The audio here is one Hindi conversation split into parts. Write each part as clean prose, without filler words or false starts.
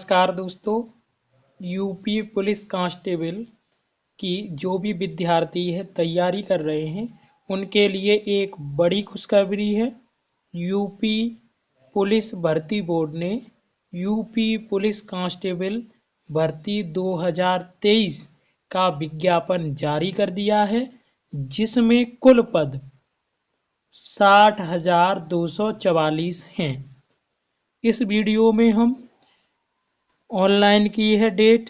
नमस्कार दोस्तों। यूपी पुलिस कांस्टेबल की जो भी विद्यार्थी है तैयारी कर रहे हैं उनके लिए एक बड़ी खुशखबरी है। यूपी पुलिस भर्ती बोर्ड ने यूपी पुलिस कांस्टेबल भर्ती 2023 का विज्ञापन जारी कर दिया है, जिसमें कुल पद 60,244 हैं। इस वीडियो में हम ऑनलाइन की है डेट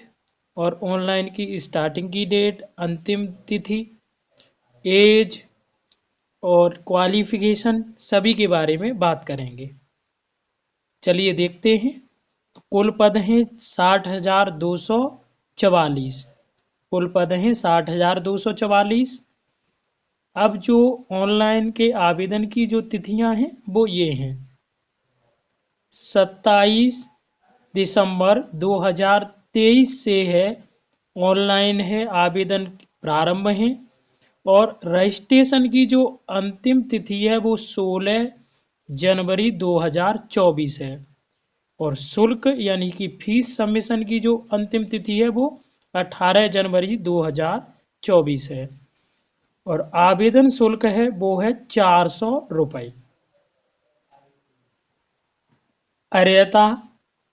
और ऑनलाइन की स्टार्टिंग की डेट, अंतिम तिथि, एज और क्वालिफिकेशन सभी के बारे में बात करेंगे। चलिए देखते हैं। कुल पद हैं 60,244। कुल पद हैं 60,244। अब जो ऑनलाइन के आवेदन की जो तिथियां हैं वो ये हैं। 27 दिसंबर 2023 से है ऑनलाइन है आवेदन प्रारंभ है, और रजिस्ट्रेशन की जो अंतिम तिथि है वो 16 जनवरी 2024 है, और शुल्क यानी कि फीस सबमिशन की जो अंतिम तिथि है वो 18 जनवरी 2024 है, और आवेदन शुल्क है वो है 400 रुपये। अर्हता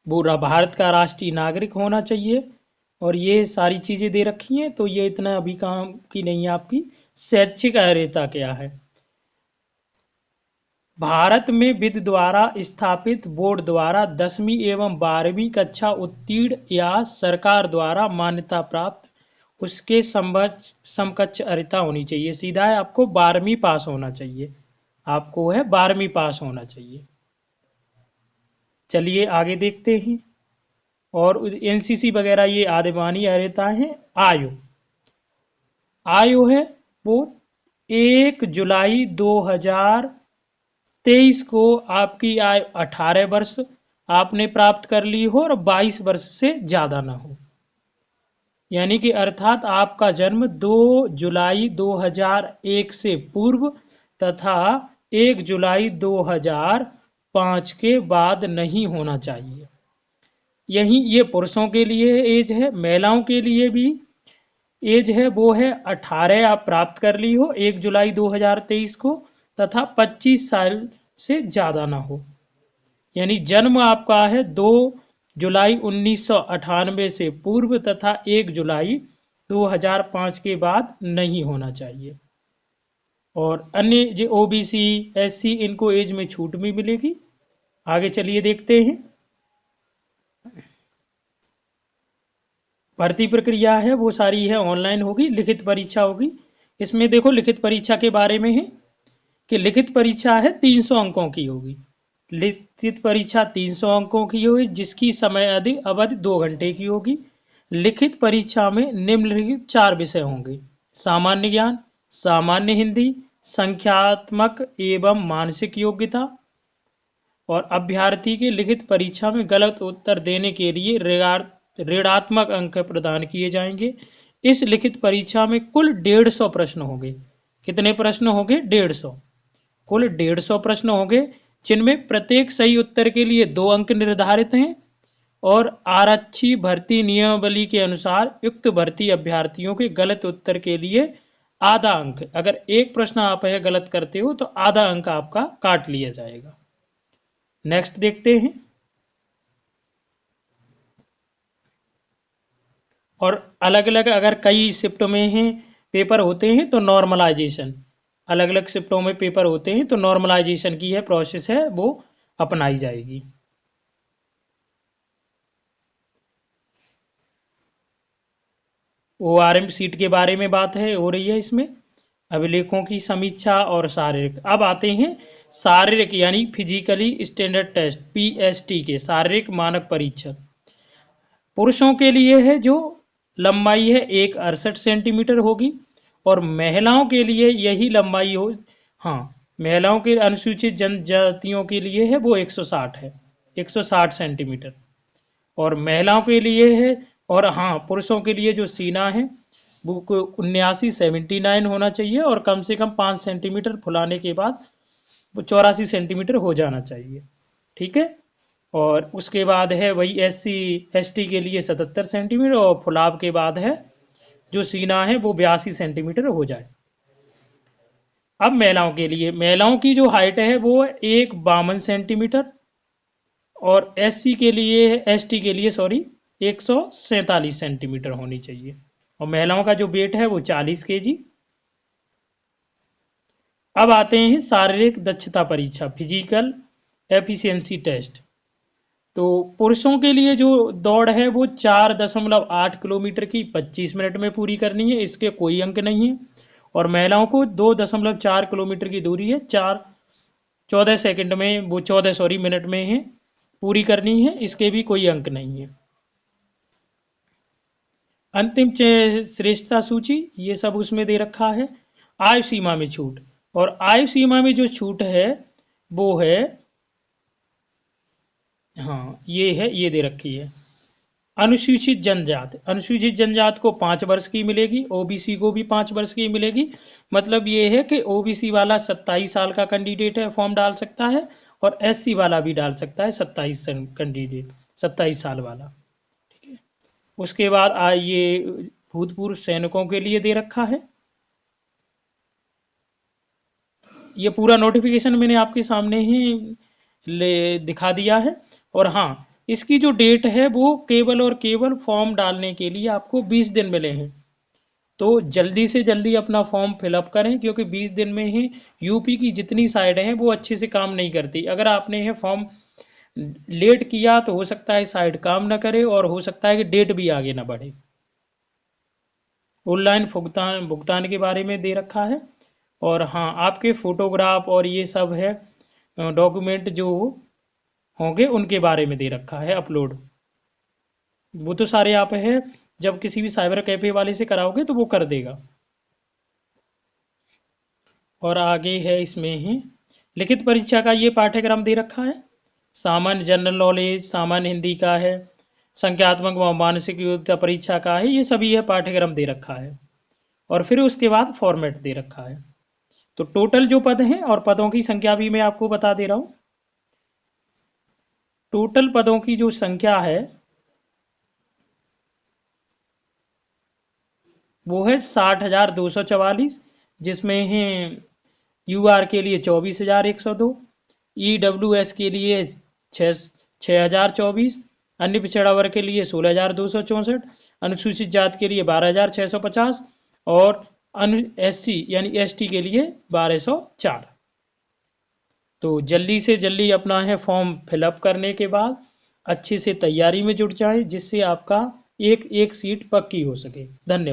पूरा भारत का राष्ट्रीय नागरिक होना चाहिए, और ये सारी चीज़ें दे रखी हैं, तो ये इतना अभी काम की नहीं है। आपकी शैक्षिक अर्हता क्या है? भारत में विधि द्वारा स्थापित बोर्ड द्वारा 10वीं एवं 12वीं कक्षा उत्तीर्ण या सरकार द्वारा मान्यता प्राप्त उसके समकक्ष अर्हता होनी चाहिए। सीधा है, आपको 12वीं पास होना चाहिए। आपको है 12वीं पास होना चाहिए। चलिए आगे देखते हैं। और एनसीसी वगैरह ये आदिमानी अर्हता है। आयु है वो 1 जुलाई 2023 को आपकी आयु 18 वर्ष आपने प्राप्त कर ली हो और 22 वर्ष से ज़्यादा ना हो, यानी कि अर्थात आपका जन्म 2 जुलाई 2001 से पूर्व तथा 1 जुलाई 2005 के बाद नहीं होना चाहिए। यही ये पुरुषों के लिए एज है। महिलाओं के लिए भी एज है वो है 18 आप प्राप्त कर ली हो 1 जुलाई 2023 को, तथा 25 साल से ज़्यादा ना हो, यानी जन्म आपका है 2 जुलाई 1998 से पूर्व तथा 1 जुलाई 2005 के बाद नहीं होना चाहिए। और अन्य जो ओबीसी एससी इनको एज में छूट भी मिलेगी। आगे चलिए देखते हैं। भर्ती प्रक्रिया है वो सारी है ऑनलाइन होगी, लिखित परीक्षा होगी। इसमें देखो लिखित परीक्षा के बारे में है कि लिखित परीक्षा है 300 अंकों की होगी। लिखित परीक्षा 300 अंकों की होगी, जिसकी समय अवधि 2 घंटे की होगी। लिखित परीक्षा में निम्नलिखित 4 विषय होंगे: सामान्य ज्ञान, सामान्य हिंदी, संख्यात्मक एवं मानसिक योग्यता। और अभ्यर्थी के लिखित परीक्षा में गलत उत्तर देने के लिए ऋणात्मक अंक प्रदान किए जाएंगे। इस लिखित परीक्षा में कुल 150 प्रश्न होंगे। कितने प्रश्न होंगे? 150। कुल 150 प्रश्न होंगे, जिनमें प्रत्येक सही उत्तर के लिए 2 अंक निर्धारित हैं, और आरक्षी भर्ती नियमावली के अनुसार युक्त भर्ती अभ्यर्थियों के गलत उत्तर के लिए आधा अंक, अगर एक प्रश्न आप गलत करते हो तो आधा अंक आपका काट लिया जाएगा। नेक्स्ट देखते हैं। और अलग अलग अगर कई शिफ्ट में हैं पेपर होते हैं तो नॉर्मलाइजेशन, अलग अलग शिफ्टों में पेपर होते हैं तो नॉर्मलाइजेशन की है प्रोसेस है वो अपनाई जाएगी। ओआरएम सीट के बारे में बात है हो रही है इसमें। अभिलेखों की समीक्षा और शारीरिक। अब आते हैं शारीरिक यानी फिजिकली स्टैंडर्ड टेस्ट पीएसटी के शारीरिक मानक परीक्षण। पुरुषों के लिए है जो लंबाई है 168 सेंटीमीटर होगी, और महिलाओं के लिए यही लंबाई हो। हाँ, महिलाओं के अनुसूचित जनजातियों के लिए है वो 160 है, 160 सेंटीमीटर, और महिलाओं के लिए है। और हाँ, पुरुषों के लिए जो सीना है वो 79 होना चाहिए, और कम से कम 5 सेंटीमीटर फुलाने के बाद वो 84 सेंटीमीटर हो जाना चाहिए। ठीक है। और उसके बाद है वही SC/ST के लिए 77 सेंटीमीटर, और फुलाव के बाद है जो सीना है वो 82 सेंटीमीटर हो जाए। अब महिलाओं के लिए, महिलाओं की जो हाइट है वो 152 सेंटीमीटर, और ST के लिए सॉरी 147 सेंटीमीटर होनी चाहिए, और महिलाओं का जो वेट है वो 40 kg। अब आते हैं शारीरिक दक्षता परीक्षा, फिजिकल एफिशिएंसी टेस्ट। तो पुरुषों के लिए जो दौड़ है वो 4.8 किलोमीटर की 25 मिनट में पूरी करनी है, इसके कोई अंक नहीं है। और महिलाओं को 2.4 किलोमीटर की दूरी है 14 सेकंड में, वो 14 मिनट में है पूरी करनी है, इसके भी कोई अंक नहीं है। अंतिम श्रेष्ठता सूची ये सब उसमें दे रखा है। आयु सीमा में छूट, और आयु सीमा में जो छूट है वो है, हाँ ये है, ये दे रखी है। अनुसूचित जनजाति, अनुसूचित जनजाति को 5 वर्ष की मिलेगी, OBC को भी 5 वर्ष की मिलेगी। मतलब ये है कि OBC वाला 27 साल का कैंडिडेट है फॉर्म डाल सकता है, और SC वाला भी डाल सकता है 27 कैंडिडेट 27 साल वाला। ठीक है। उसके बाद ये भूतपूर्व सैनिकों के लिए दे रखा है। ये पूरा नोटिफिकेशन मैंने आपके सामने ही दिखा दिया है। और हाँ, इसकी जो डेट है वो केवल और केवल फॉर्म डालने के लिए आपको 20 दिन मिले हैं, तो जल्दी से जल्दी अपना फॉर्म फिलअप करें, क्योंकि 20 दिन में ही यूपी की जितनी साइड हैं वो अच्छे से काम नहीं करती। अगर आपने ये फॉर्म लेट किया तो हो सकता है साइड काम ना करे, और हो सकता है कि डेट भी आगे ना बढ़े। ऑनलाइन भुगतान भुगतान के बारे में दे रखा है। और हाँ, आपके फोटोग्राफ और ये सब है डॉक्यूमेंट जो होंगे उनके बारे में दे रखा है अपलोड। वो तो सारे आप है जब किसी भी साइबर कैफे वाले से कराओगे तो वो कर देगा। और आगे है इसमें ही लिखित परीक्षा का ये पाठ्यक्रम दे रखा है। सामान्य जनरल नॉलेज, सामान्य हिंदी का है, संख्यात्मक व मानसिक योग्यता परीक्षा का है, ये सभी है पाठ्यक्रम दे रखा है। और फिर उसके बाद फॉर्मेट दे रखा है। तो टोटल जो पद हैं और पदों की संख्या भी मैं आपको बता दे रहा हूँ। टोटल पदों की जो संख्या है वो है 60,244, जिसमें है UR के लिए 24,102, EWS के लिए 6,024, अन्य पिछड़ा वर्ग के लिए 16,264, अनुसूचित जाति के लिए 12,650, और SC यानी ST के लिए 1,204। तो जल्दी से जल्दी अपना है फॉर्म फिलअप करने के बाद अच्छे से तैयारी में जुट जाए, जिससे आपका एक एक सीट पक्की हो सके। धन्यवाद।